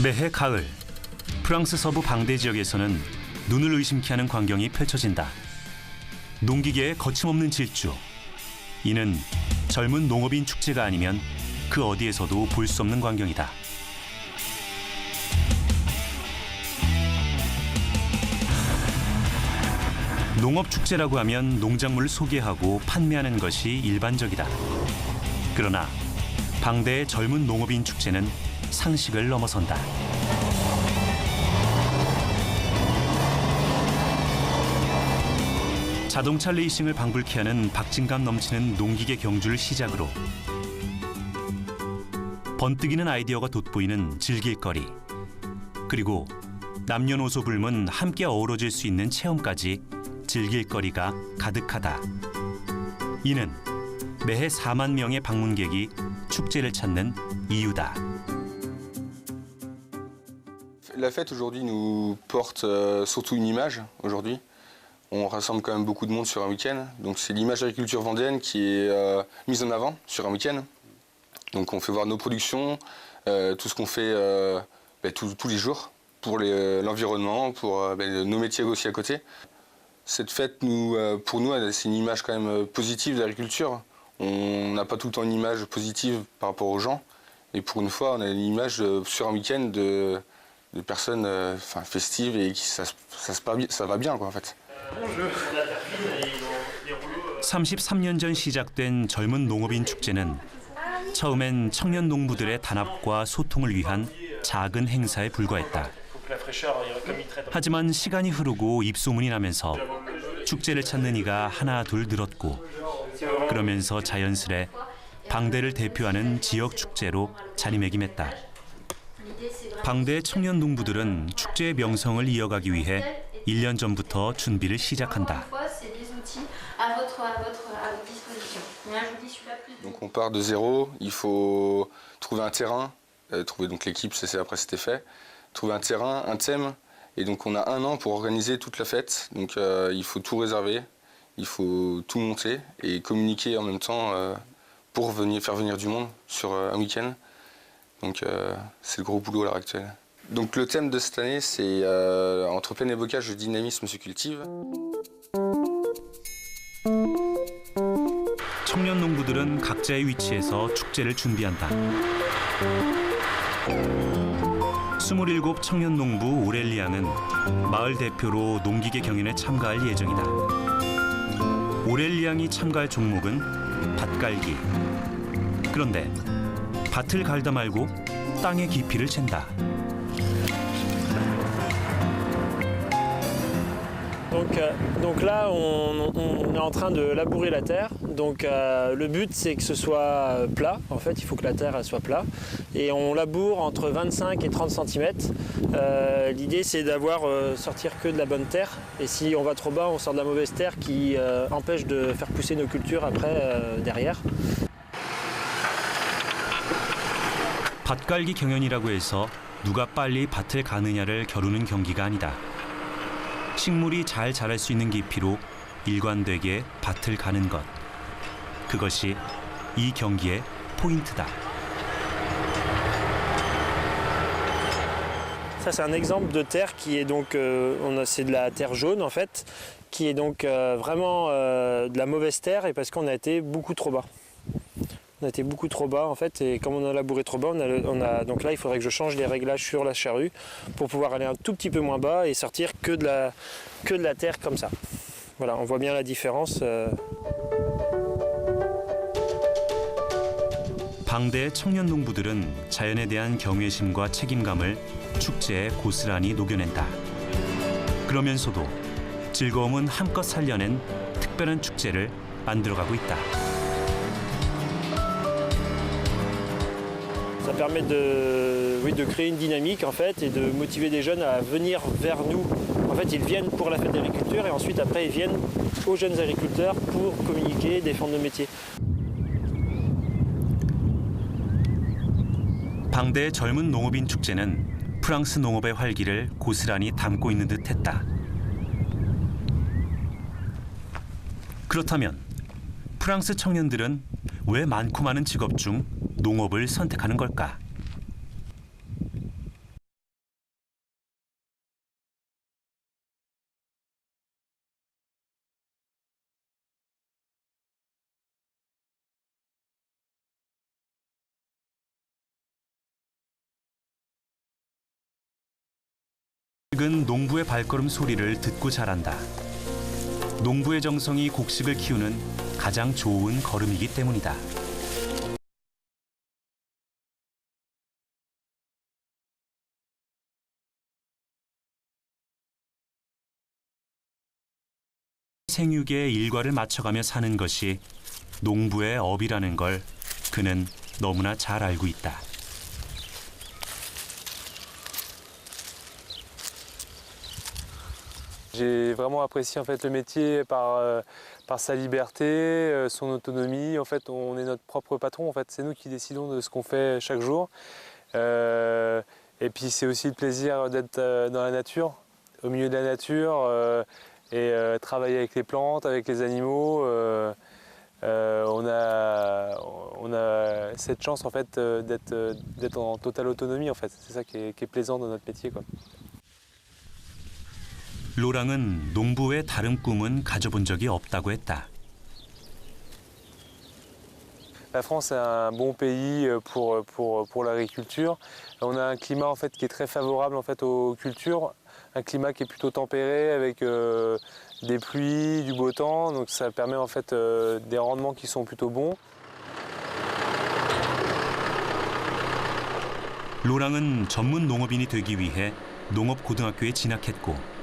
매해 가을, 프랑스 서부 방대 지역에서는 눈을 의심케 하는 광경이 펼쳐진다. 농기계의 거침없는 질주. 이는 젊은 농업인 축제가 아니면 그 어디에서도 볼 수 없는 광경이다. 농업축제라고 하면 농작물을 소개하고 판매하는 것이 일반적이다. 그러나 방대의 젊은 농업인 축제는 상식을 넘어선다. 자동차 레이싱을 방불케 하는 박진감 넘치는 농기계 경주를 시작으로 번뜩이는 아이디어가 돋보이는 즐길거리, 그리고 남녀노소 불문 함께 어우러질 수 있는 체험까지 즐길거리가 가득하다. 이는 매해 4만 명의 방문객이 축제를 찾는 이유다. La fête aujourd'hui nous porte surtout une image aujourd'hui. On rassemble quand même beaucoup de monde sur un week-end. Donc c'est l'image d'agriculture vendéenne qui est mise en avant sur un week-end. Donc on fait voir nos productions, tout ce qu'on fait tous les jours pour l'environnement, pour nos métiers aussi à côté. Cette fête, pour nous, c'est une image quand même positive de l'agriculture. On n'a pas tout le temps une image positive par rapport aux gens. Et pour une fois, on a une image sur un week-end de personnes festives et ça va bien, quoi, en fait. 33년 전 시작된 젊은 농업인 축제는 처음엔 청년 농부들의 단합과 소통을 위한 작은 행사에 불과했다. 하지만 시간이 흐르고 입소문이 나면서 축제를 찾는 이가 하나 둘 늘었고, 그러면서 자연스레 방대를 대표하는 지역 축제로 자리매김했다. 방대의 청년 농부들은 축제의 명성을 이어가기 위해 1년 전부터 준비를 시작한다. Donc on part de zéro, il faut trouver un terrain, trouver donc l'équipe, après c'était fait, trouver un terrain, un thème, et donc on a un an pour organiser toute la fête, donc il faut tout réserver, il faut tout monter et communiquer en même temps pour faire venir du monde sur un week-end. Donc c'est le gros boulot à l'heure actuelle. Donc le thème de cette année, c'est entre plein ébocage, le dynamisme se cultive. 청년 농부들은 각자의 위치에서 축제를 준비한다. 27 청년 농부 오렐리앙은 마을 대표로 농기계 경연에 참가할 예정이다. 오렐리앙이 참가할 종목은 밭갈기. 그런데 밭을 갈다 말고 땅의 깊이를 잰다. Donc là, on est en train de labourer la terre. Donc le but, c'est que ce soit plat. En fait, il faut que la terre elle soit plate. Et on laboure entre 25 et 30 cm. L'idée, c'est d'avoir sortir que de la bonne terre. Et si on va trop bas, on sort de la mauvaise terre qui empêche de faire pousser nos cultures après derrière. 밭갈기 경연이라고 해서 누가 빨리 밭을 가느냐를 겨루는 경기가 아니다. 식물이 잘 자랄 수 있는 깊이로 일관되게 밭을 가는 것. 그것이 이 경기의 포인트다. Ça, c'est un exemple de terre qui est donc, c'est de la terre jaune en fait, qui est donc vraiment de la mauvaise terre, et parce qu'on a été beaucoup trop bas. On a été beaucoup trop bas en fait, et comme on a labouré trop bas, donc là il faudrait que je change les réglages sur la charrue pour pouvoir aller un tout petit peu moins bas et sortir que de la terre comme ça. Voilà, on voit bien la différence. 방대의 청년 농부들은 자연에 대한 경외심과 책임감을 축제에 고스란히 녹여낸다. 그러면서도 즐거움은 한껏 살려낸 특별한 축제를 만들어가고 있다. Ça permet de créer une dynamique en fait, et de motiver des jeunes à venir vers nous. En fait, ils viennent pour la fête d'agriculture et ensuite après ils viennent aux jeunes agriculteurs pour communiquer, défendre nos métiers. 방대의 젊은 농업인 축제는 프랑스 농업의 활기를 고스란히 담고 있는 듯했다. 그렇다면 프랑스 청년들은 왜 많고 많은 직업 중 농업을 선택하는 걸까? 곡식은 농부의 발걸음 소리를 듣고 자란다. 농부의 정성이 곡식을 키우는 가장 좋은 걸음이기 때문이다. 생육의 일과를 맞춰가며 사는 것이 농부의 업이라는 걸 그는 너무나 잘 알고 있다. J'ai vraiment apprécié en fait le métier par sa liberté, son autonomie. En fait, on est notre propre patron. En fait, c'est nous qui décidons de ce qu'on fait chaque jour. Et puis c'est aussi le plaisir d'être dans la nature, au milieu de la nature, et travailler avec les plantes, avec les animaux. On a cette chance en fait d'être en totale autonomie en fait. C'est ça qui est plaisant dans notre métier, quoi. 로랑은 농부의 다른 꿈은 가져본 적이 없다고 했다. La France est un bon pays pour l'agriculture. On a un climat en fait qui est très favorable en fait aux cultures, un climat qui est plutôt tempéré avec des pluies, du beau temps, donc ça permet en fait des rendements qui sont plutôt bons. 로랑은 전문 농업인이 되기 위해 농업고등학교에 진학했고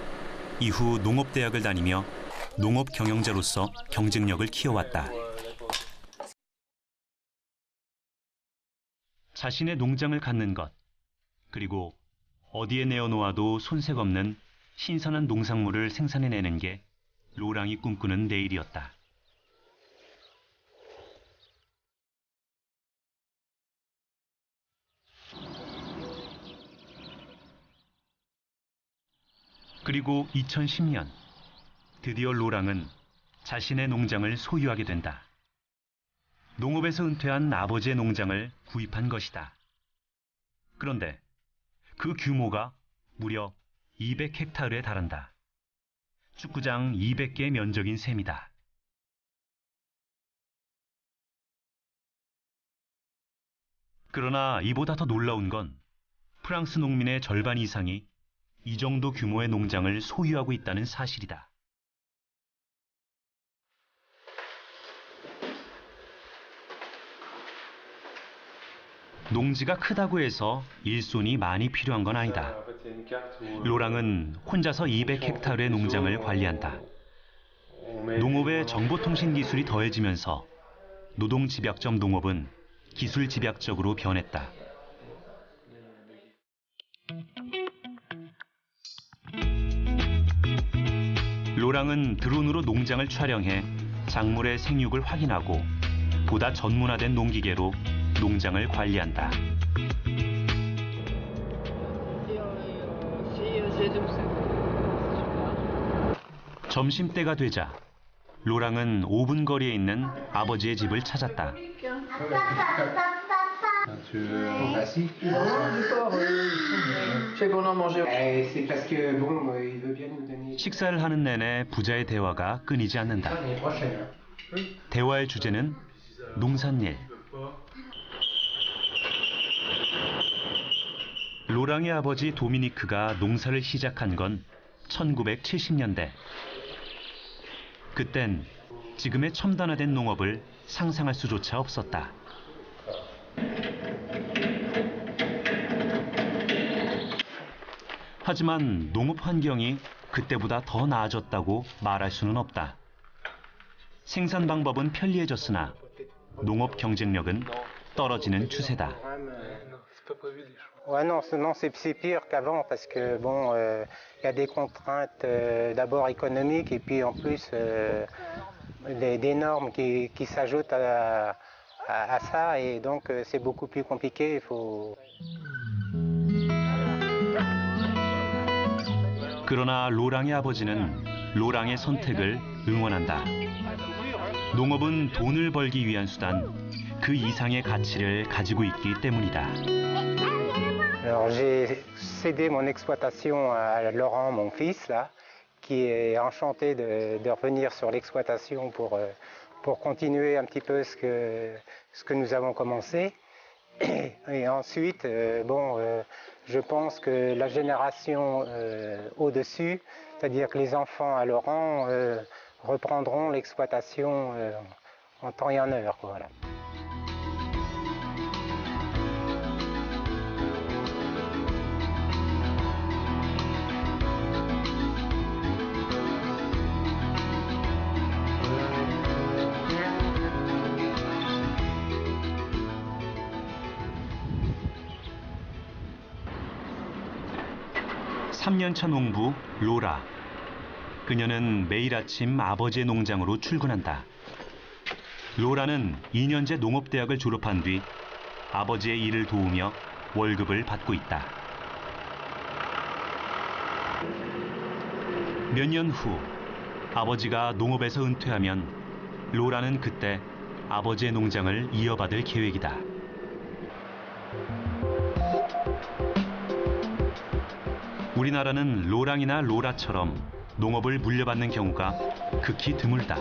이후 농업대학을 다니며 농업 경영자로서 경쟁력을 키워왔다. 자신의 농장을 갖는 것, 그리고 어디에 내어놓아도 손색 없는 신선한 농산물을 생산해내는 게 로랑이 꿈꾸는 내일이었다. 그리고 2010년 드디어 로랑은 자신의 농장을 소유하게 된다. 농업에서 은퇴한 아버지의 농장을 구입한 것이다. 그런데 그 규모가 무려 200헥타르에 달한다. 축구장 200개의 면적인 셈이다. 그러나 이보다 더 놀라운 건 프랑스 농민의 절반 이상이 이 정도 규모의 농장을 소유하고 있다는 사실이다. 농지가 크다고 해서 일손이 많이 필요한 건 아니다. 로랑은 혼자서 200헥타르의 농장을 관리한다. 농업의 정보통신 기술이 더해지면서 노동집약점 농업은 기술집약적으로 변했다. 로랑은 드론으로 농장을 촬영해 작물의 생육을 확인하고 보다 전문화된 농기계로 농장을 관리한다. 점심때가 되자 로랑은 5분 거리에 있는 아버지의 집을 찾았다. 식사를 하는 내내 부자의 대화가 끊이지 않는다. 대화의 주제는 농산일. 로랑의 아버지 도미니크가 농사를 시작한 건 1970년대. 그땐 지금의 첨단화된 농업을 상상할 수조차 없었다. 하지만 농업 환경이 그때보다 더 나아졌다고 말할 수는 없다. 생산 방법은 편리해졌으나 농업 경쟁력은 떨어지는 추세다. Ouais, non, c'est pire qu'avant parce que bon, y a des contraintes d'abord économiques et puis en plus des normes qui s'ajoutent à ça et donc c'est beaucoup plus compliqué. Il faut. 그러나 로랑의 아버지는 로랑의 선택을 응원한다. 농업은 돈을 벌기 위한 수단, 그 이상의 가치를 가지고 있기 때문이다. Alors j'ai cédé mon exploitation à Laurent, mon fils, là, qui est enchanté de revenir sur l'exploitation pour continuer un petit peu ce que nous avons commencé. Et ensuite, je pense que la génération au-dessus, c'est-à-dire que les enfants à Laurent, reprendront l'exploitation en temps et en heure. Voilà. 삼년차 농부 로라. 그녀는 매일 아침 아버지의 농장으로 출근한다. 로라는 2년제 농업대학을 졸업한 뒤 아버지의 일을 도우며 월급을 받고 있다. 몇 년 후 아버지가 농업에서 은퇴하면 로라는 그때 아버지의 농장을 이어받을 계획이다. 우리나라는 로랑이나 로라처럼 농업을 물려받는 경우가 극히 드물다.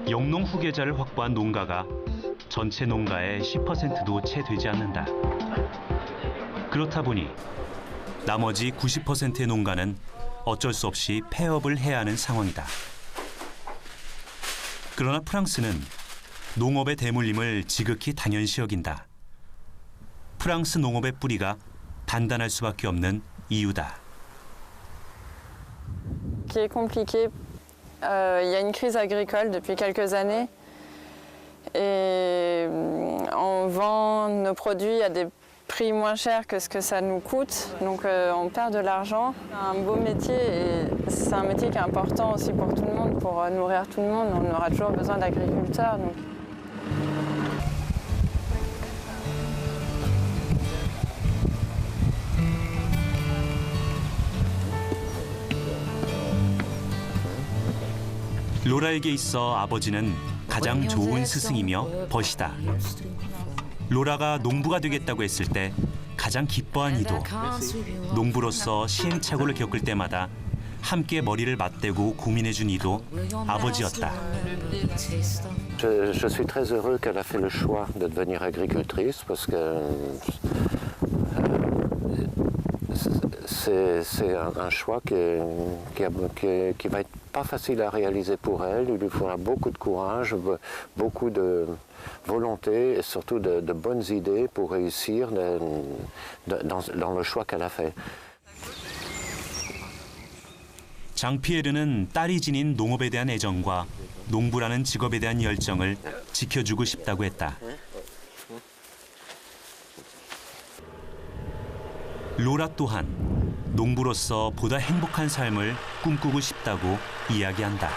영농 후계자를 확보한 농가가 전체 농가의 10%도 채 되지 않는다. 그렇다 보니 나머지 90%의 농가는 어쩔 수 없이 폐업을 해야 하는 상황이다. 그러나 프랑스는 농업의 대물림을 지극히 당연시 여긴다. 프랑스 농업의 뿌리가 단단할 수밖에 없는 이유다. Ce qui est compliqué, il y a une crise agricole depuis quelques années et on vend nos produits à des prix moins chers que ce que ça nous coûte, donc on perd de l'argent. C'est un beau métier et c'est un métier qui est important aussi pour tout le monde, pour nourrir tout le monde. On aura toujours besoin d'agriculteurs. Donc. 로라에게 있어 아버지는 가장 좋은 스승이며 벗이다. 로라가 농부가 되겠다고 했을 때 가장 기뻐한 이도 농부로서 시행착오를 겪을 때마다 함께 머리를 맞대고 고민해준 이도 아버지였다. Je suis très heureux qu'elle a fait le choix de devenir agricultrice parce que c'est un choix qui va être pas facile à réaliser pour elle. Il lui faudra beaucoup de courage, beaucoup de volonté et surtout de bonnes idées pour réussir dans le choix qu'elle a fait. 장피에르는 딸이 지닌 농업에 대한 애정과 농부라는 직업에 대한 열정을 지켜주고 싶다고 했다. 로라 또한 농부로서 보다 행복한 삶을 꿈꾸고 싶다고 이야기한다.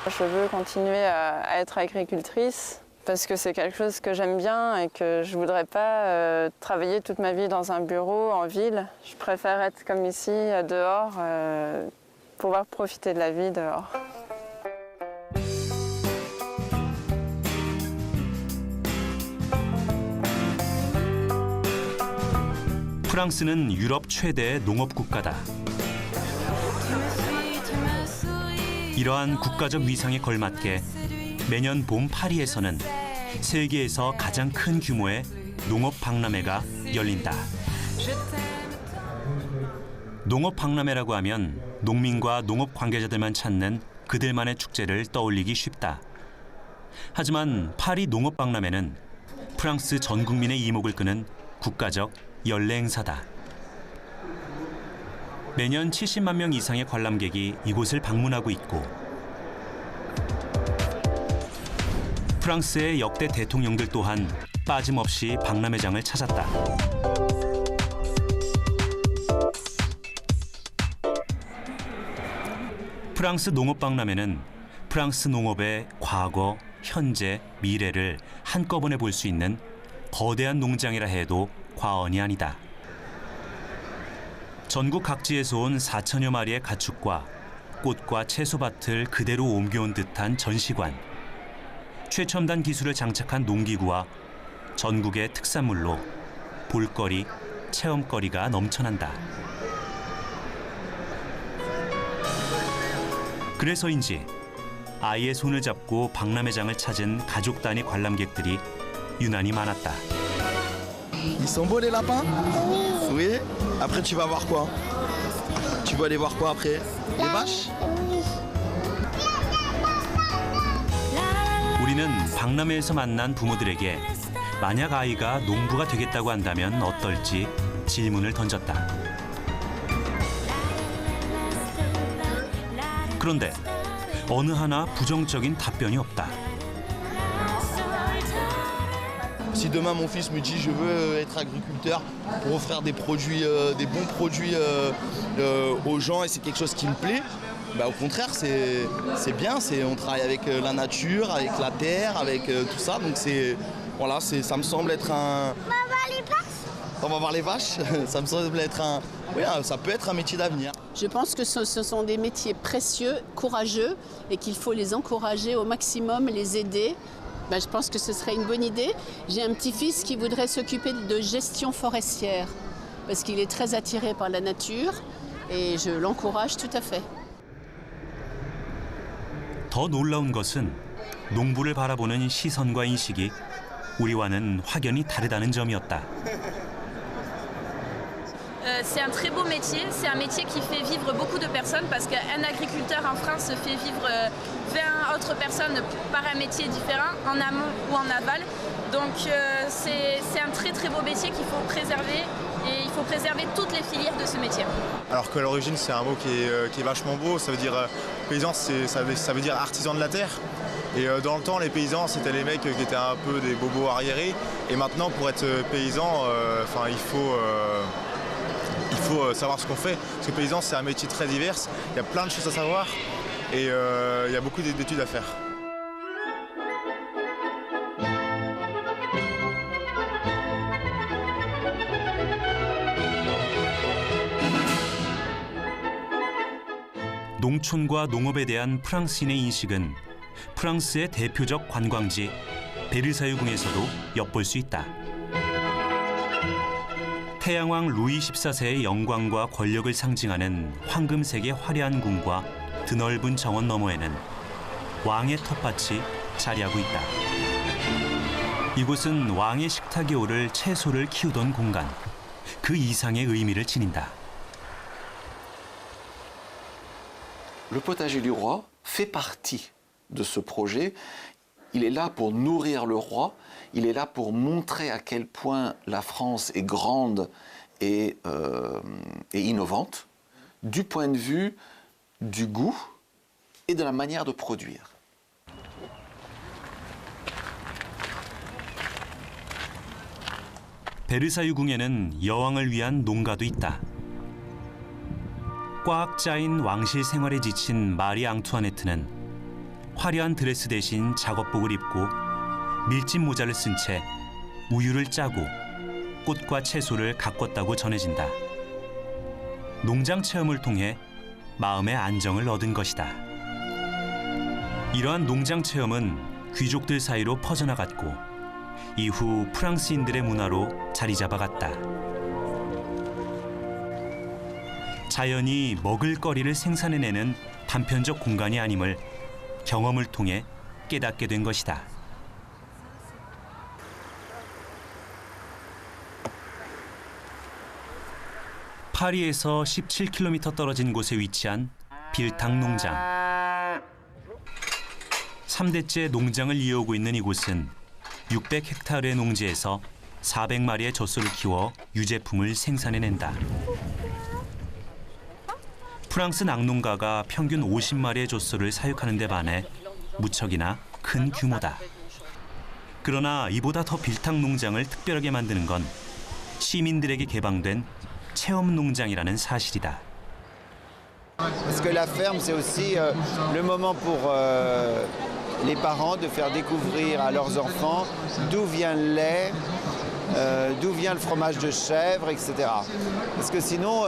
Je veux continuer à être agricultrice parce que c'est quelque chose que j'aime bien et que je ne voudrais pas travailler toute ma vie dans un bureau en ville. Je préfère être comme ici, dehors, pouvoir profiter de la vie dehors. 프랑스는 유럽 최대의 농업 국가다. 이러한 국가적 위상에 걸맞게 매년 봄 파리에서는 세계에서 가장 큰 규모의 농업 박람회가 열린다. 농업 박람회라고 하면 농민과 농업 관계자들만 찾는 그들만의 축제를 떠올리기 쉽다. 하지만 파리 농업 박람회는 프랑스 전 국민의 이목을 끄는 국가적 연례 행사다. 매년 70만 명 이상의 관람객이 이곳을 방문하고 있고 프랑스의 역대 대통령들 또한 빠짐없이 박람회장을 찾았다. 프랑스 농업 박람회는 프랑스 농업의 과거, 현재, 미래를 한꺼번에 볼 수 있는 거대한 농장이라 해도 과언이 아니다. 전국 각지에서 온 4천여 마리의 가축과 꽃과 채소밭을 그대로 옮겨온 듯한 전시관, 최첨단 기술을 장착한 농기구와 전국의 특산물로 볼거리, 체험거리가 넘쳐난다. 그래서인지 아이의 손을 잡고 박람회장을 찾은 가족 단위 관람객들이 유난히 많았다. Ils sont beaux les lapins? Oui. Après tu vas voir quoi? Tu vas aller voir quoi après? Les vaches? 우리는 박람회에서 만난 부모들에게 만약 아이가 농부가 되겠다고 한다면 어떨지 질문을 던졌다. 그런데 어느 하나 부정적인 답변이 없다. Si demain mon fils me dit je veux être agriculteur pour offrir des produits, des bons produits aux gens et c'est quelque chose qui me plaît, bah au contraire c'est bien, on travaille avec la nature, avec la terre, avec tout ça, donc voilà, ça me semble être un... On va voir les vaches. Ça me semble être ça peut être un métier d'avenir. Je pense que ce sont des métiers précieux, courageux et qu'il faut les encourager au maximum, les aider. Je pense que ce serait une bonne idée. J'ai un petit-fils qui voudrait s'occuper de gestion forestière parce qu'il est très attiré par la nature et je l'encourage tout à fait. 더 놀라운 것은 농부를 바라보는 시선과 인식이 우리와는 확연히 다르다는 점이었다. C'est un très beau métier, c'est un métier qui fait vivre beaucoup de personnes parce qu'un agriculteur en France fait vivre 20 autres personnes par un métier différent, en amont ou en aval. Donc c'est un très très beau métier qu'il faut préserver et il faut préserver toutes les filières de ce métier. Alors qu'à l'origine c'est un mot qui est vachement beau, ça veut dire paysan, ça veut dire artisan de la terre. Et dans le temps, les paysans, c'était les mecs qui étaient un peu des bobos arriérés. Et maintenant, pour être paysan, il faut savoir ce qu'on fait. Parce que paysan, c'est un métier très divers. Il y a plein de choses à savoir et il y a beaucoup d'études à faire. 농촌과 농업에 대한 프랑스인의 인식은 프랑스의 대표적 관광지 베르사유궁에서도 엿볼 수 있다. 태양왕 루이 14세의 영광과 권력을 상징하는 황금색의 화려한 궁과 드넓은 정원 너머에는 왕의 텃밭이 자리하고 있다. 이곳은 왕의 식탁에 오를 채소를 키우던 공간, 그 이상의 의미를 지닌다. Le potager du roi fait partie de ce projet. Il est là pour nourrir le roi, il est là pour montrer à quel point la France est grande et innovante, du point de vue du goût et de la manière de produire. 베르사유궁에는 여왕을 위한 농가도 있다. 꽉 짜인 왕실 생활에 지친 마리 앙투아네트는 화려한 드레스 대신 작업복을 입고 밀짚 모자를 쓴 채 우유를 짜고 꽃과 채소를 가꿨다고 전해진다. 농장 체험을 통해 마음의 안정을 얻은 것이다. 이러한 농장 체험은 귀족들 사이로 퍼져나갔고 이후 프랑스인들의 문화로 자리 잡아갔다. 자연이 먹을거리를 생산해내는 단편적 공간이 아님을 경험을 통해 깨닫게 된 것이다. 파리에서 17km 떨어진 곳에 위치한 빌탕 농장. 3대째 농장을 이어오고 있는 이곳은 600헥타르의 농지에서 400마리의 젖소를 키워 유제품을 생산해낸다. 프랑스 낙농가가 평균 50마리의 젖소를 사육하는 데 반해 무척이나 큰 규모다. 그러나 이보다 더 빌탕 농장을 특별하게 만드는 건 시민들에게 개방된 체험 농장이라는 사실이다. Parce que la ferme, c'est aussi le moment pour les parents de faire découvrir à leurs enfants d'où vient le lait, d'où vient le fromage de chèvre, etc. Parce que sinon,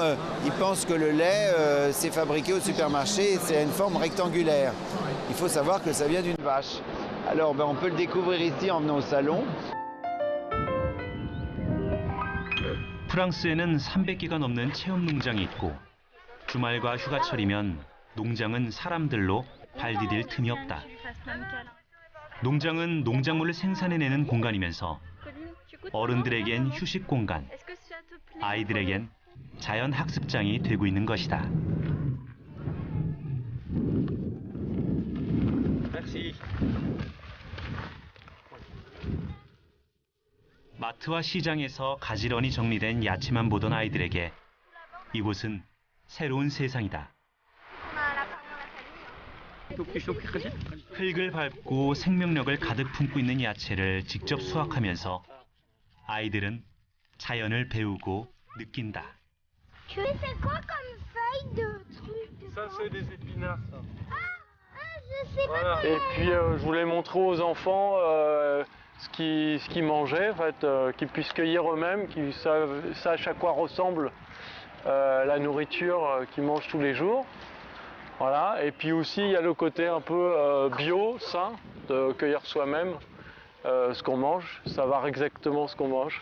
ils pensent que le lait, c'est fabriqué au supermarché et c'est une forme rectangulaire. Il faut savoir que ça vient d'une vache. Alors, on peut le découvrir ici en venant au salon. 프랑스에는 300개가 넘는 체험 농장이 있고 주말과 휴가철이면 농장은 사람들로 발디딜 틈이 없다. 농장은 농작물을 생산해내는 공간이면서 어른들에겐 휴식 공간, 아이들에겐 자연 학습장이 되고 있는 것이다. 마트와 시장에서 가지런히 정리된 야채만 보던 아이들에게 이곳은 새로운 세상이다. 흙을 밟고 생명력을 가득 품고 있는 야채를 직접 수확하면서 아이들은 자연을 배우고 느낀다. C'est quoi comme feuille de truc? Ça, c'est des épinards, ça. Je sais pas. Voilà. Et puis, je voulais montrer aux enfants ce qu'ils mangeaient, en fait, qu'ils puissent cueillir eux-mêmes, qu'ils sachent à quoi ressemble la nourriture qu'ils mangent tous les jours. Voilà. Et puis aussi, il y a le côté un peu bio, sain, de cueillir soi-même ce qu'on mange, savoir exactement ce qu'on mange.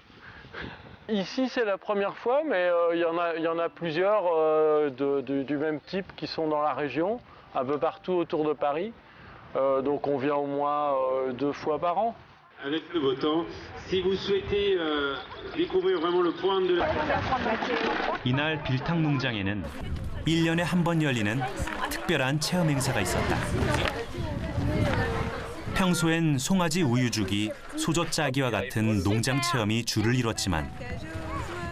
Ici, c'est la première fois, mais il y en a plusieurs du même type qui sont dans la région, un peu partout autour de Paris. Donc on vient au moins 2 fois par an. Avec le beau temps, si vous souhaitez découvrir vraiment le point de la... 이날 빌탕 농장에는 1년에 한 번 열리는 특별한 체험 행사가 있었다. 평소엔 송아지 우유주기, 소젖 짜기와 같은 농장 체험이 주를 이뤘지만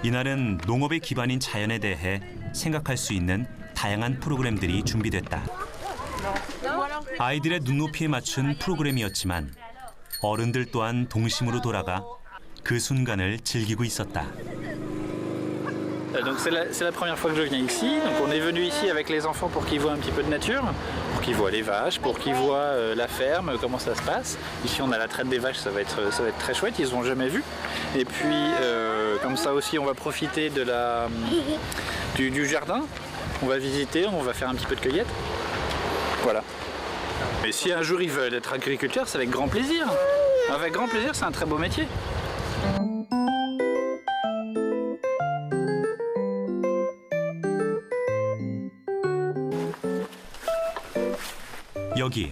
이날은 농업의 기반인 자연에 대해 생각할 수 있는 다양한 프로그램들이 준비됐다. 아이들의 눈높이에 맞춘 프로그램이었지만 어른들 또한 동심으로 돌아가 그 순간을 즐기고 있었다. Donc c'est la première fois que je viens ici. Donc on est venu ici avec les enfants pour qu'ils voient un petit peu de nature, pour qu'ils voient les vaches, pour qu'ils voient la ferme, comment ça se passe. Ici on a la traite des vaches, ça va être très chouette, ils n'ont jamais vu. Et puis comme ça aussi on va profiter de du jardin. On va visiter, on va faire un petit peu de cueillette. Voilà. Mais si un jour ils veulent être agriculteurs, c'est avec grand plaisir. Avec grand plaisir, c'est un très beau métier. 여기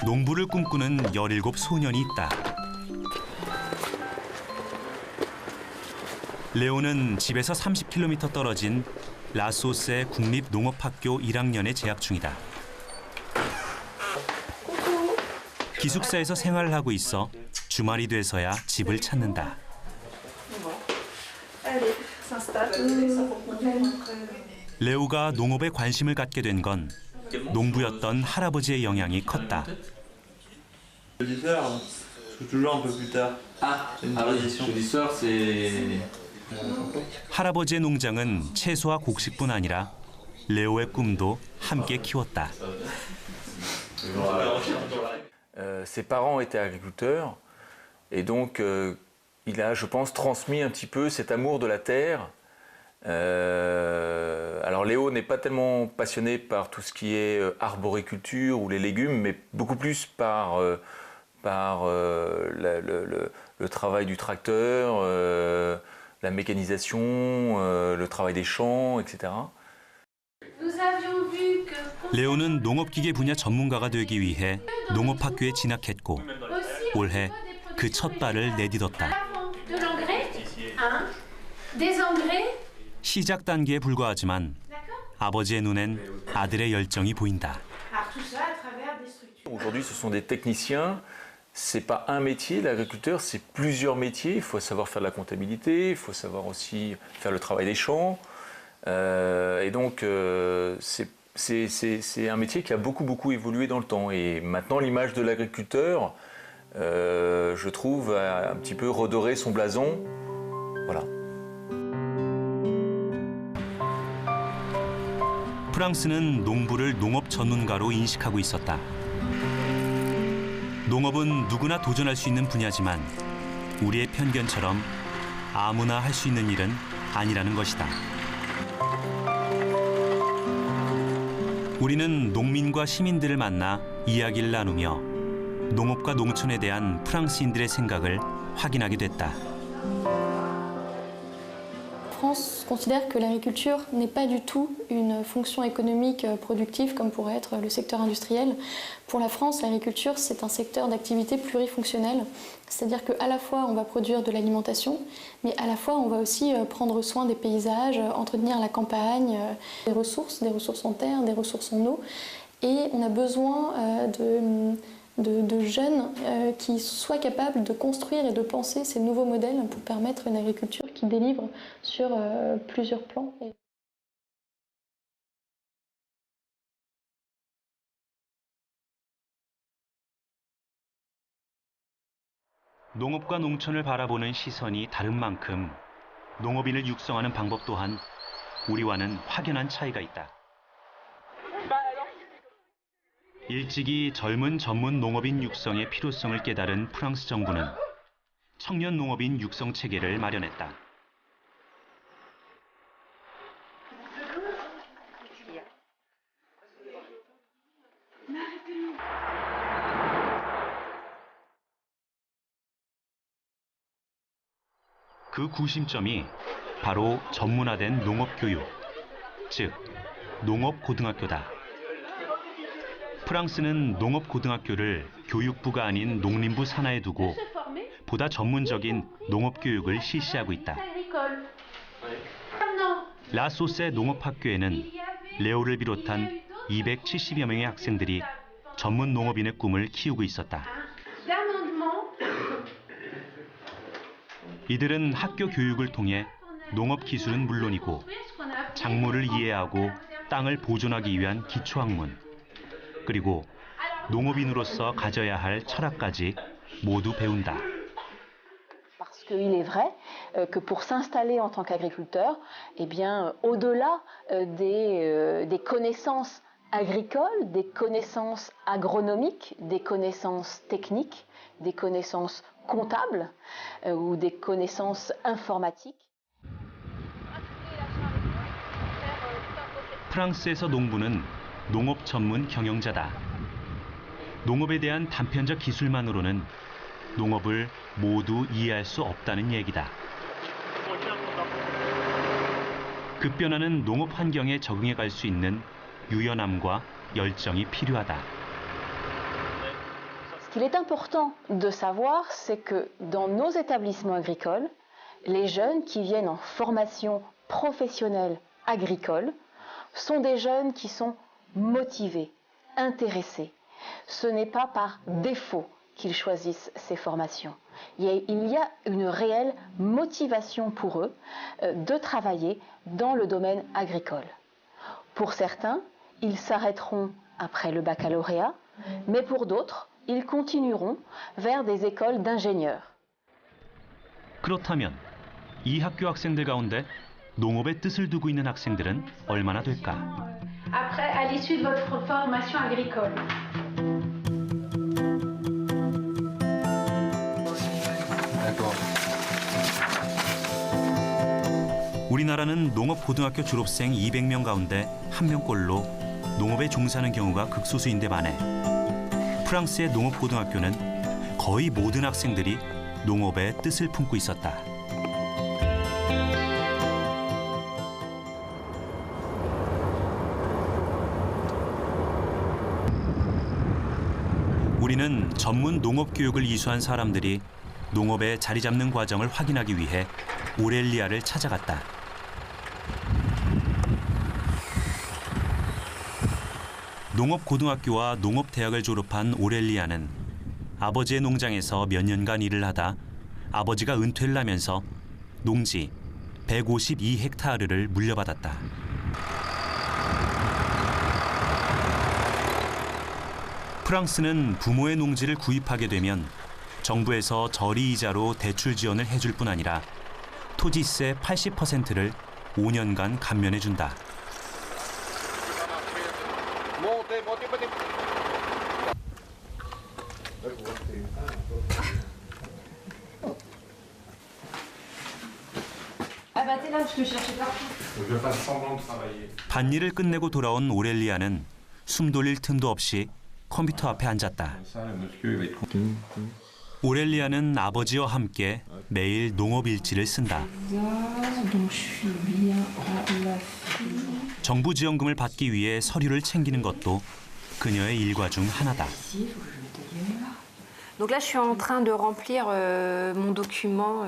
농부를 꿈꾸는 17 소년이 있다. 레오는 집에서 30km 떨어진 라소스의 국립농업학교 1학년에 재학 중이다. 기숙사에서 생활을 하고 있어 주말이 돼서야 집을 찾는다. 레오가 농업에 관심을 갖게 된 건 농부였던 할아버지의 영향이 컸다. 할아버지의 농장은 채소와 곡식뿐 아니라 레오의 꿈도 함께 키웠다. Ses parents étaient agriculteurs et donc il a, je pense, transmis un petit peu cet amour de la terre. Alors Léo n'est pas tellement passionné par tout ce qui est arboriculture ou les légumes, mais beaucoup plus par le travail du tracteur, la mécanisation, le travail des champs, etc. 레오는 농업기계 분야 전문가가 되기 위해 농업학교에 진학했고 올해 그 첫 발을 내딛었다. 시작 단계에 불과하지만 아버지의 눈엔 아들의 열정이 보인다. Aujourd'hui, ce sont des techniciens. C'est pas un métier, l'agriculteur, c'est plusieurs métiers. Il faut savoir faire de la comptabilité, il faut savoir aussi faire le travail des champs. Et donc, c'est un métier qui a beaucoup évolué dans le temps. Et maintenant, l'image de l'agriculteur, je trouve, a un petit peu redoré son blason. Voilà. 프랑스는 농부를 농업 전문가로 인식하고 있었다. 농업은 누구나 도전할 수 있는 분야지만 우리의 편견처럼 아무나 할 수 있는 일은 아니라는 것이다. 우리는 농민과 시민들을 만나 이야기를 나누며 농업과 농촌에 대한 프랑스인들의 생각을 확인하게 됐다. France considère que l'agriculture n'est pas du tout une fonction économique productive comme pourrait être le secteur industriel. Pour la France, l'agriculture, c'est un secteur d'activité plurifonctionnel. C'est-à-dire qu'à la fois, on va produire de l'alimentation, mais à la fois, on va aussi prendre soin des paysages, entretenir la campagne, des ressources en terre, des ressources en eau. Et on a besoin de jeunes qui soient capables de construire et de penser ces nouveaux modèles pour permettre une agriculture qui délivre sur plusieurs plans. 농업과 농촌을 바라보는 시선이 다른 만큼 농업인을 육성하는 방법 또한 우리와는 확연한 차이가 있다. 일찍이 젊은 전문 농업인 육성의 필요성을 깨달은 프랑스 정부는 청년 농업인 육성 체계를 마련했다. 그 구심점이 바로 전문화된 농업교육, 즉 농업고등학교다. 프랑스는 농업고등학교를 교육부가 아닌 농림부 산하에 두고 보다 전문적인 농업교육을 실시하고 있다. 라소세 농업학교에는 레오를 비롯한 270여 명의 학생들이 전문 농업인의 꿈을 키우고 있었다. 이들은 학교 교육을 통해 농업 기술은 물론이고 작물을 이해하고 땅을 보존하기 위한 기초학문, 그리고 농업인으로서 가져야 할 철학까지 모두 배운다. Parce qu'il est vrai que pour s'installer en tant qu'agriculteur, eh bien, au-delà des connaissances agricoles, des connaissances agronomiques, des connaissances techniques, des connaissances comptables ou des connaissances informatiques. 프랑스에서 농부는 농업 전문 경영자다. 농업에 대한 단편적 기술만으로는 농업을 모두 이해할 수 없다는 얘기다. 급변하는 농업 환경에 적응해 갈 수 있는 유연함과 열정이 필요하다. Ce qu'il est important de savoir, c'est que dans nos établissements agricoles, les jeunes qui viennent en formation professionnelle agricole sont des jeunes qui sont motivés, intéressés. Ce n'est pas par défaut qu'ils choisissent ces formations. Il y a une réelle motivation pour eux de travailler dans le domaine agricole. Pour certains, ils s'arrêteront après le baccalauréat, mais pour d'autres, ils continueront vers des écoles d'ingénieurs. 그렇다면 이 학교 학생들 가운데 농업에 뜻을 두고 있는 학생들은 얼마나 될까? Après, à l'issue de votre formation agricole. 우리나라는 농업고등학교 졸업생 200명 가운데 1명꼴로 농업에 종사하는 경우가 극소수인데 반해 프랑스의 농업고등학교는 거의 모든 학생들이 농업의 뜻을 품고 있었다. 우리는 전문 농업 교육을 이수한 사람들이 농업에 자리 잡는 과정을 확인하기 위해 오렐리아를 찾아갔다. 농업고등학교와 농업대학을 졸업한 오렐리아는 아버지의 농장에서 몇 년간 일을 하다 아버지가 은퇴를 하면서 농지 152헥타르를 물려받았다. 프랑스는 부모의 농지를 구입하게 되면 정부에서 저리이자로 대출 지원을 해줄 뿐 아니라 토지세 80%를 5년간 감면해준다. 반일을 끝내고 돌아온 오렐리아는 숨 돌릴 틈도 없이 컴퓨터 앞에 앉았다. 오렐리아는 아버지와 함께 매일 농업일지를 쓴다. 정부 지원금을 받기 위해 서류를 챙기는 것도 그녀의 일과 중 하나다. Donc là, je suis en train de remplir mon document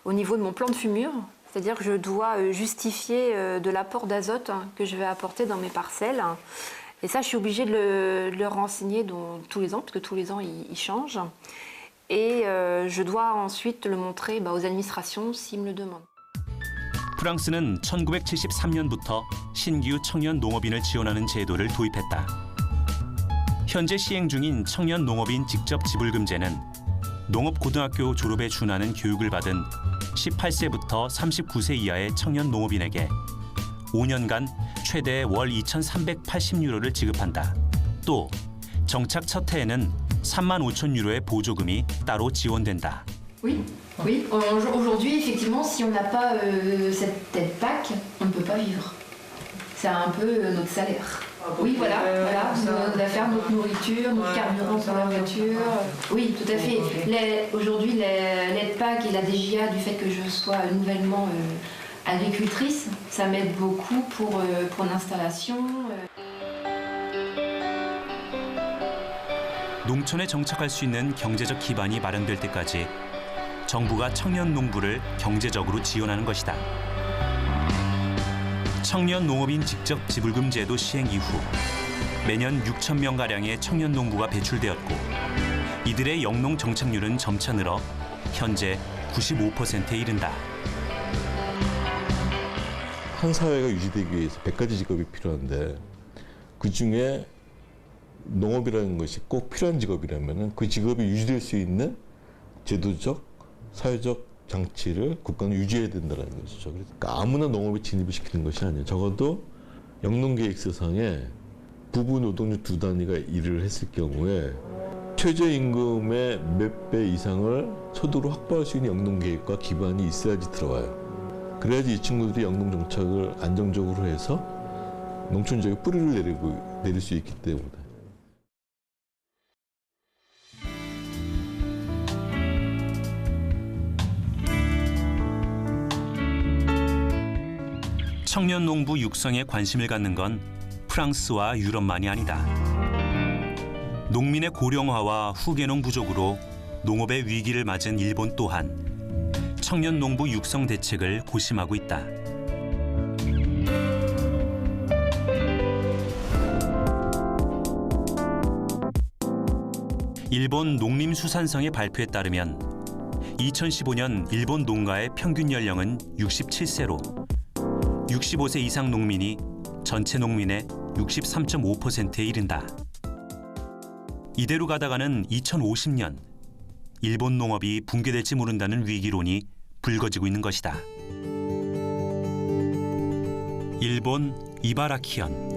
au niveau de mon plan de fumure. C'est-à-dire que je dois justifier de l'apport d'azote que je vais apporter dans mes parcelles. Et ça, je suis obligée de le renseigner tous les ans, parce que tous les ans, il change. Et je dois ensuite le montrer aux administrations s'ils me le demandent. 프랑스는 1973년부터 신규 청년 농업인을 지원하는 제도를 도입했다. 현재 시행 중인 청년 농업인 직접 지불금제는 농업고등학교 졸업에 준하는 교육을 받은 18세부터 39세 이하의 청년 농업인에게 5년간 최대 월 2,380유로를 지급한다. 또 정착 첫 해에는 35,000유로의 보조금이 따로 지원된다. Oui. Aujourd'hui, effectivement, si on n'a pas cette aide PAC, on ne peut pas vivre. C'est un peu notre salaire. Oui, voilà, nos affaires, notre nourriture, notre carburant pour la voiture. Oui, tout à fait. Aujourd'hui, l'aide PAC et la DGA, du fait que je sois nouvellement agricultrice, ça m'aide beaucoup pour l'installation. 농촌에 정착할 수 있는 경제적 기반이 마련될 때까지 정부가 청년 농부를 경제적으로 지원하는 것이다. 청년 농업인 직접 지불금 제도 시행 이후 매년 6,000명가량의 청년 농부가 배출되었고 이들의 영농 정착률은 점차 늘어 현재 95%에 이른다. 한 사회가 유지되기 위해서 100가지 직업이 필요한데 그중에 농업이라는 것이 꼭 필요한 직업이라면 그 직업이 유지될 수 있는 제도적, 사회적 장치를 국가는 유지해야 된다는 것이죠. 그러니까 아무나 농업에 진입을 시키는 것이 아니에요. 적어도 영농계획서상에 부부 노동력 두 단위가 일을 했을 경우에 최저임금의 몇 배 이상을 소득으로 확보할 수 있는 영농계획과 기반이 있어야지 들어와요. 그래야지 이 친구들이 영농 정착을 안정적으로 해서 농촌 지역에 뿌리를 내릴 수 있기 때문에. 청년 농부 육성에 관심을 갖는 건 프랑스와 유럽만이 아니다. 농민의 고령화와 후계농 부족으로 농업의 위기를 맞은 일본 또한 청년 농부 육성 대책을 고심하고 있다. 일본 농림수산성의 발표에 따르면 2015년 일본 농가의 평균 연령은 67세로 65세 이상 농민이 전체 농민의 63.5%에 이른다. 이대로 가다가는 2050년 일본 농업이 붕괴될지 모른다는 위기론이 불거지고 있는 것이다. 일본 이바라키현.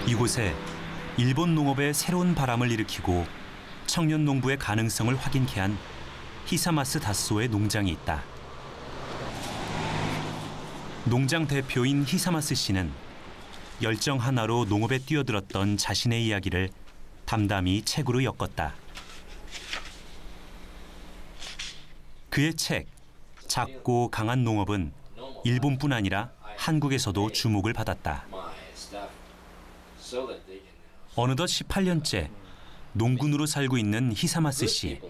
이곳에 일본 농업의 새로운 바람을 일으키고 청년 농부의 가능성을 확인케 한 히사마스 다소의 농장이 있다. 농장 대표인 히사마스 씨는 열정 하나로 농업에 뛰어들었던 자신의 이야기를 담담히 책으로 엮었다. 그의 책 작고 강한 농업은 일본뿐 아니라 한국에서도 주목을 받았다. 어느덧 18년째 농군으로 살고 있는 히사마스 씨.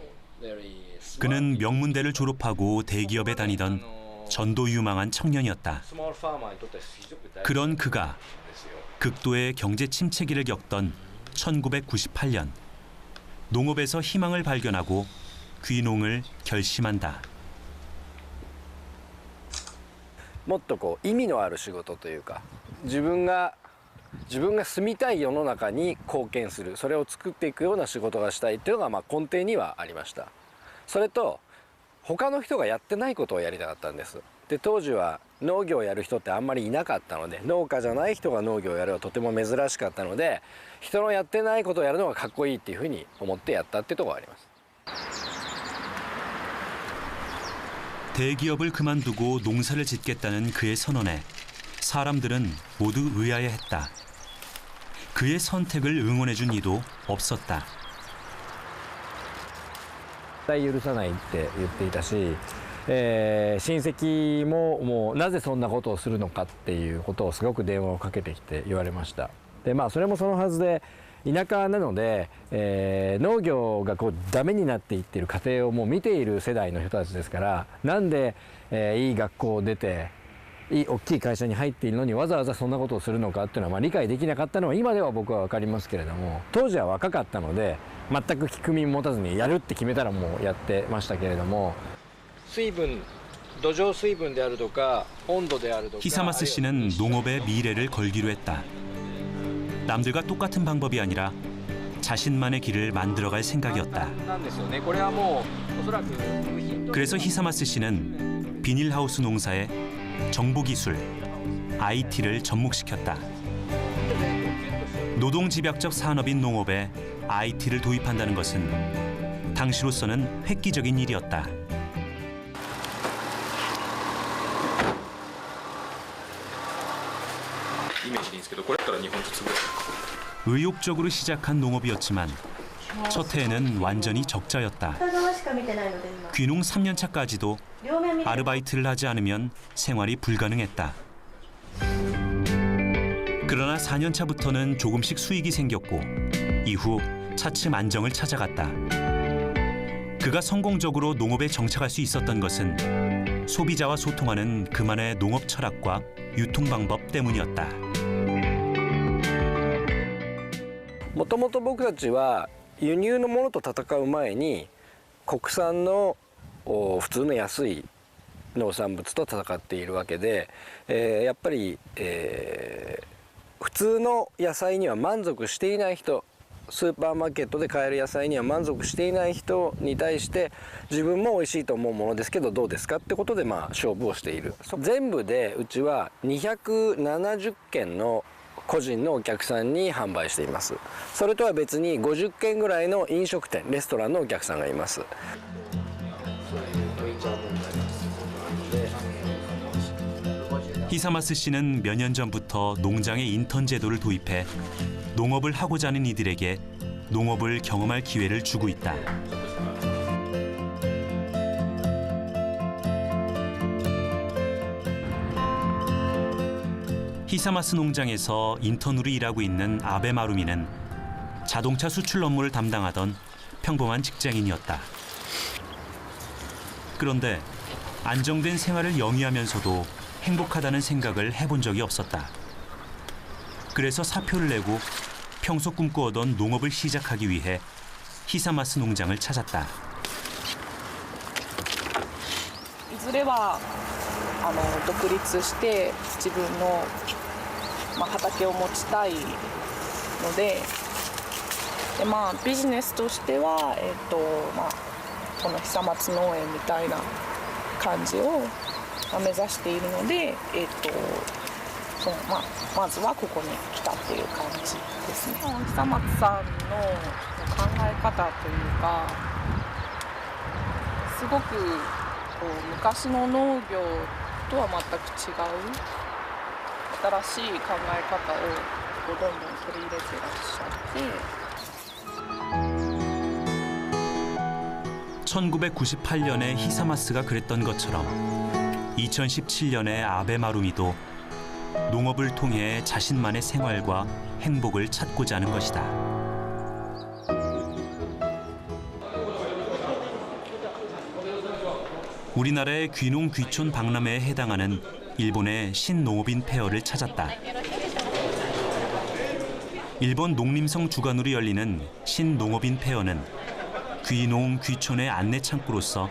그는 명문대를 졸업하고 대기업에 다니던 전도유망한 청년이었다. 그런 그가 극도의 경제 침체기를 겪던 1998년 농업에서 희망을 발견하고 귀농을 결심한다. もっと意味のある仕事というか自分が住みたい世の中に貢献するそれを作っていくような仕事がしたいっていうのが根底にはありました。それと他の人がやってないことをやりたかったんです。で当時は農業をやる人ってあんまりいなかったので農家じゃない人が農業をやるのはとても珍しかったので人のやってないことをやるのがかっこいいっていうふうに思ってやったっていうところがあります。 대기업을 그만두고 농사를 짓겠다는 그의 선언에 사람들은 모두 의아해했다. 그 그의 선택을 응원해준 이도 없었다. 絶対許さないって言っていたし、親戚ももうなぜそんなことをするのかっていうことをすごく電話をかけてきて言われました。でそれもそのはずで田舎なので、農業がこうダメになっていっている過程をもう見ている世代の人たちですから、なんで、いい学校を出て大きい会社に入っているのにわざわざそんなことをするのかっていうのは理解できなかったのは今では僕は分かりますけれども、当時は若かったので全く聞く耳持たずにやるって決めたらもうやってましたけれども、土壌水分であるとか温度であるとか. 히사마스 씨는 농업의 미래를 걸기로 했다. 남들과 똑같은 방법이 아니라 자신만의 길을 만들어갈 생각이었다. 그래서 히사마스 씨는 비닐하우스 농사에 정보기술, IT를 접목시켰다. 노동집약적 산업인 농업에 IT를 도입한다는 것은 당시로서는 획기적인 일이었다. 의욕적으로 시작한 농업이었지만 첫 해에는 완전히 적자였다. 귀농 3년차까지도 아르바이트를 하지 않으면 생활이 불가능했다. 그러나 4년차부터는 조금씩 수익이 생겼고 이후 차츰 안정을 찾아갔다. 그가 성공적으로 농업에 정착할 수 있었던 것은 소비자와 소통하는 그만의 농업 철학과 유통 방법 때문이었다. もともと僕たちは輸入のものと戦う前に国産の普通の安い農産物と戦っているわけで、やっぱり、普通の野菜には満足していない人、スーパーマーケットで買える野菜には満足していない人に対して自分も美味しいと思うものですけどどうですかってことで勝負をしている。全部でうちは270件の個人のお客さんに販売しています。それとは別に50件ぐらいの飲食店、レストランのお客さんがいます。 히사마스 씨는 몇 년 전부터 농장에 인턴 제도를 도입해 농업을 하고자 하는 이들에게 농업을 경험할 기회를 주고 있다. 히사마스 농장에서 인턴으로 일하고 있는 아베 마루미는 자동차 수출 업무를 담당하던 평범한 직장인이었다. 그런데 안정된 생활을 영위하면서도 행복하다는 생각을 해본 적이 없었다. 그래서 사표를 내고 평소 꿈꿔오던 농업을 시작하기 위해 히사마스 농장을 찾았다. いずれは独立して自分の畑を持ちたいので、ビジネスとしてはこの久松農園みたいな感じを目指しているので、まずはここに来たっていう感じですね。久松さんの考え方というか、すごく昔の農業とは全く違う新しい考え方をどんどん取り入れていらっしゃって。 1998년에 히사마스가 그랬던 것처럼 2017년에 아베 마루미도 농업을 통해 자신만의 생활과 행복을 찾고자 하는 것이다. 우리나라의 귀농 귀촌 박람회에 해당하는 일본의 신농업인 페어를 찾았다. 일본 농림성 주관으로 열리는 신농업인 페어는 귀농 귀촌의 안내 창구로서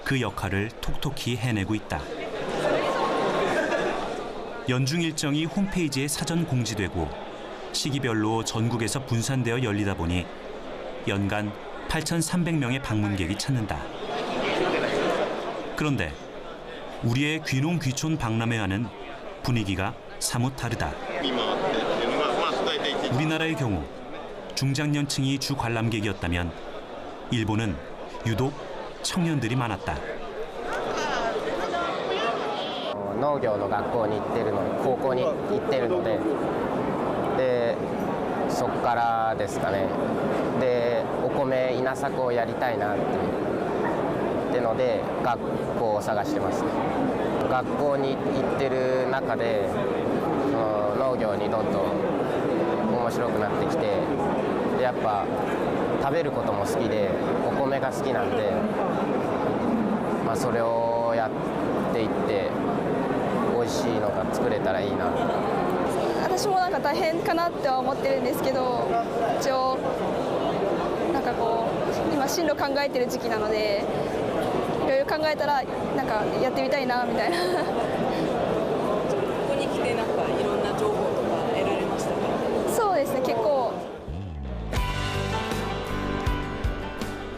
그 역할을 톡톡히 해내고 있다. 연중 일정이 홈페이지에 사전 공지되고 시기별로 전국에서 분산되어 열리다 보니 연간 8,300명의 방문객이 찾는다. 그런데 우리의 귀농 귀촌 박람회와는 분위기가 사뭇 다르다. 우리나라의 경우 중장년층이 주 관람객이었다면 일본은 유독 청년들이 많았다. 農業の学校に行ってるの、高校に行ってるので、そそこからですかね。でお米稲作をやりたいなっていうので学校を探してますね。学校に行ってる中でその農業にどんどん面白くなってきて、でやっぱ食べることも好きでお米が好きなんで、それをやっていって美味しいのが作れたらいいな。私もなんか大変かなっては思ってるんですけど、一応なんかこう今進路考えてる時期なので、いろいろ考えたらなんかやってみたいなみたいな。ここに来てなんかいろんな情報とか得られましたか？そうですね、結構。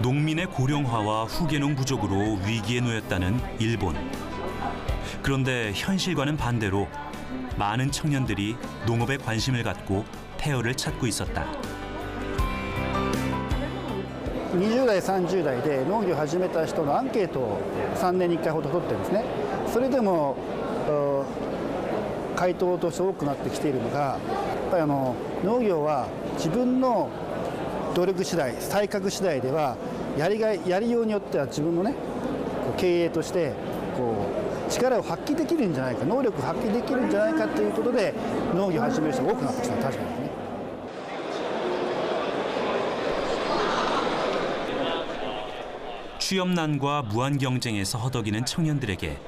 농민의 고령화와 후계농 부족으로 위기에 놓였다는 일본. 그런데 현실과는 반대로 많은 청년들이 농업에 관심을 갖고 폐허를 찾고 있었다. 20代、30代で農業を始めた人のアンケートを3年に1回ほど取ってるんですね。それでも回答として多くなってきているのが、やっぱり農業は自分の努力次第、才覚次第ではやりようによっては自分のね経営として力を発揮できるんじゃないか、能力を発揮できるんじゃないかということで農業を始める人が多くなってきたのは確かですね。 취업난과 무한 경쟁에서 허덕이는 청년들에게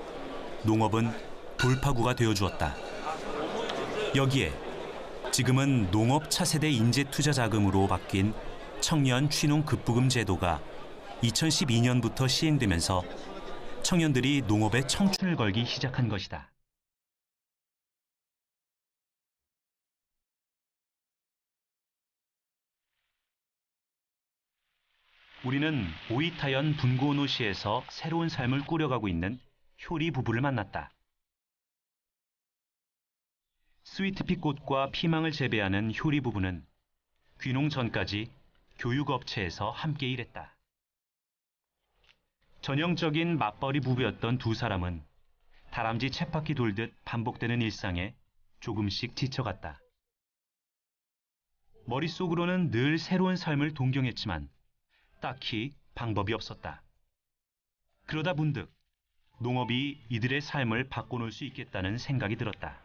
농업은 돌파구가 되어주었다. 여기에 지금은 농업 차세대 인재 투자 자금으로 바뀐 청년 취농 급부금 제도가 2012년부터 시행되면서 청년들이 농업에 청춘을 걸기 시작한 것이다. 우리는 오이타현 분고노시에서 새로운 삶을 꾸려가고 있는 효리 부부를 만났다. 스위트피꽃과 피망을 재배하는 효리 부부는 귀농 전까지 교육업체에서 함께 일했다. 전형적인 맞벌이 부부였던 두 사람은 다람쥐 쳇바퀴 돌듯 반복되는 일상에 조금씩 지쳐갔다. 머릿속으로는 늘 새로운 삶을 동경했지만 딱히 방법이 없었다. 그러다 문득 농업이 이들의 삶을 바꿔놓을 수 있겠다는 생각이 들었다.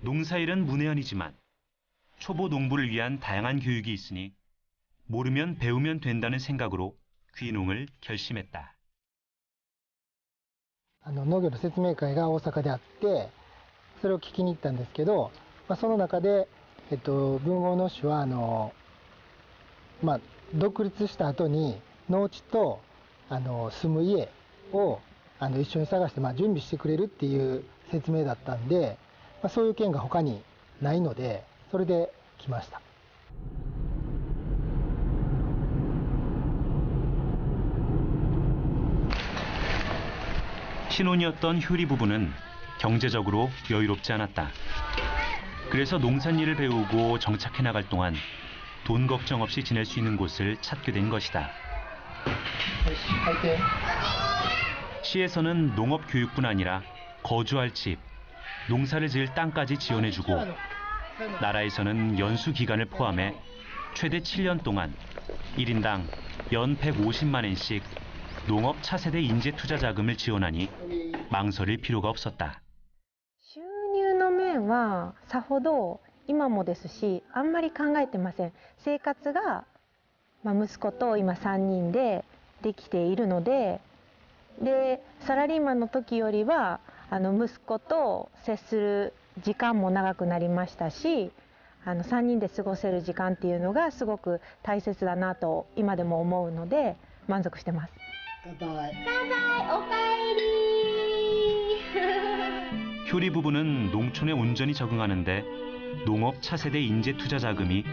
농사일은 문외한이지만 초보 농부를 위한 다양한 교육이 있으니 모르면 배우면 된다는 생각으로 귀농을 결심했다. 農業の説明会が大阪であって、それを聞きに行ったんですけど、その中で文豪の市は独立した後に農地と住む家を一緒に探して準備してくれるっていう説明だったんで、そういう県が他にないので、それで来ました。 신혼이었던 효리 부부는 경제적으로 여유롭지 않았다. 그래서 농산일을 배우고 정착해 나갈 동안 돈 걱정 없이 지낼 수 있는 곳을 찾게 된 것이다. 시에서는 농업 교육뿐 아니라 거주할 집, 농사를 지을 땅까지 지원해주고 나라에서는 연수 기간을 포함해 최대 7년 동안 1인당 연 150만 엔씩 농업 차세대 인재 투자 자금을 지원하니 망설일 필요가 없었다. 収入の面はさほど今もですしあんまり考えてません。生活が、息子と今3人でできているので、サラリーマンの時よりは息子と接する時間も長くなりましたし、3人で過ごせる時間っていうのがすごく大切だなと今でも思うので満足してます。 효리 부부는 농촌에 온전히 적응하는데 농업 차세대 인재 투자 자금이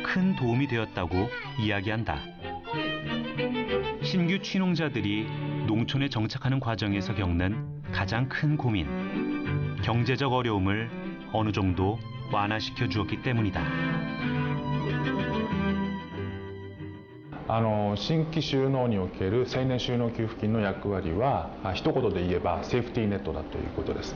큰 도움이 되었다고 이야기한다. 신규 취농자들이 농촌에 정착하는 과정에서 겪는 가장 큰 고민, 경제적 어려움을 어느 정도 완화시켜 주었기 때문이다. 新規就農における青年就農給付金の役割は一言で言えばセーフティーネットだということです。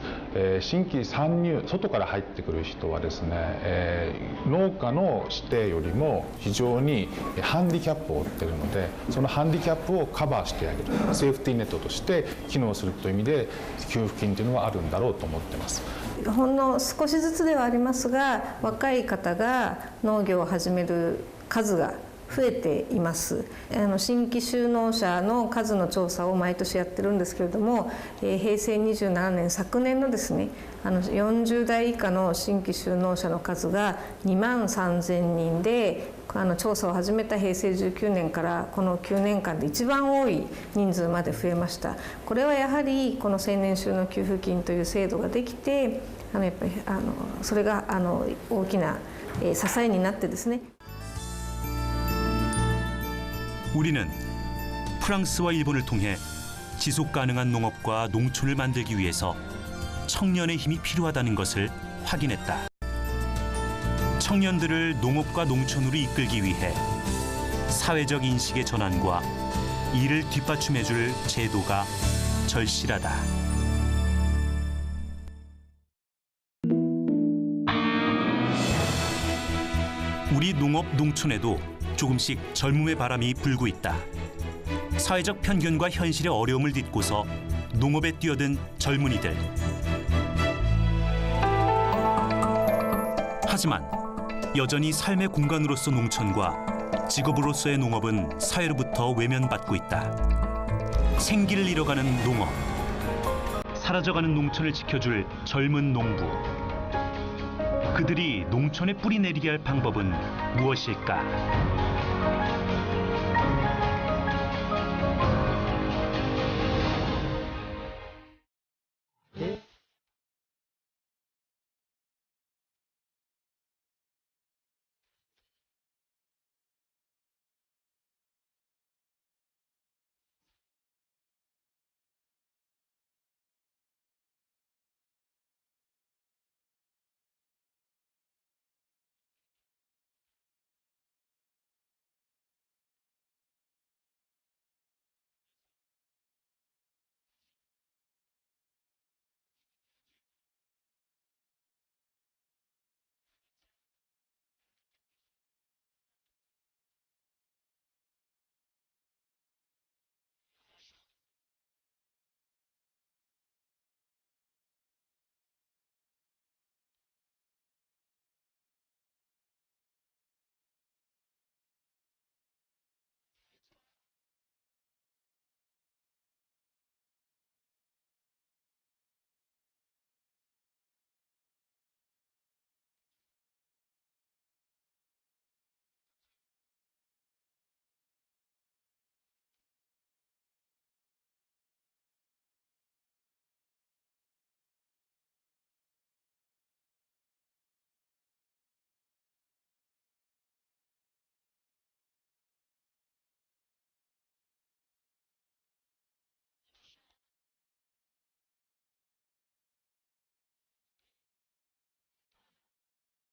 新規参入、外から入ってくる人はですね、農家の指定よりも非常にハンディキャップを負っているので、そのハンディキャップをカバーしてあげる、セーフティーネットとして機能するという意味で給付金というのはあるんだろうと思っています。ほんの少しずつではありますが、若い方が農業を始める数が増えています。新規就農者の数の調査を毎年やってるんですけれども、平成27年昨年のですね、40代以下の新規就農者の数が2万3000人で、調査を始めた平成19年からこの9年間で一番多い人数まで増えました。これはやはりこの青年就農給付金という制度ができて、やっぱりそれが大きな支えになってですね。 우리는 프랑스와 일본을 통해 지속 가능한 농업과 농촌을 만들기 위해서 청년의 힘이 필요하다는 것을 확인했다. 청년들을 농업과 농촌으로 이끌기 위해 사회적 인식의 전환과 이를 뒷받침해줄 제도가 절실하다. 우리 농업 농촌에도 조금씩 젊음의 바람이 불고 있다. 사회적 편견과 현실의 어려움을 딛고서 농업에 뛰어든 젊은이들. 하지만 여전히 삶의 공간으로서 농촌과 직업으로서의 농업은 사회로부터 외면받고 있다. 생기를 잃어가는 농업. 사라져가는 농촌을 지켜줄 젊은 농부. 그들이 농촌에 뿌리 내리게 할 방법은 무엇일까?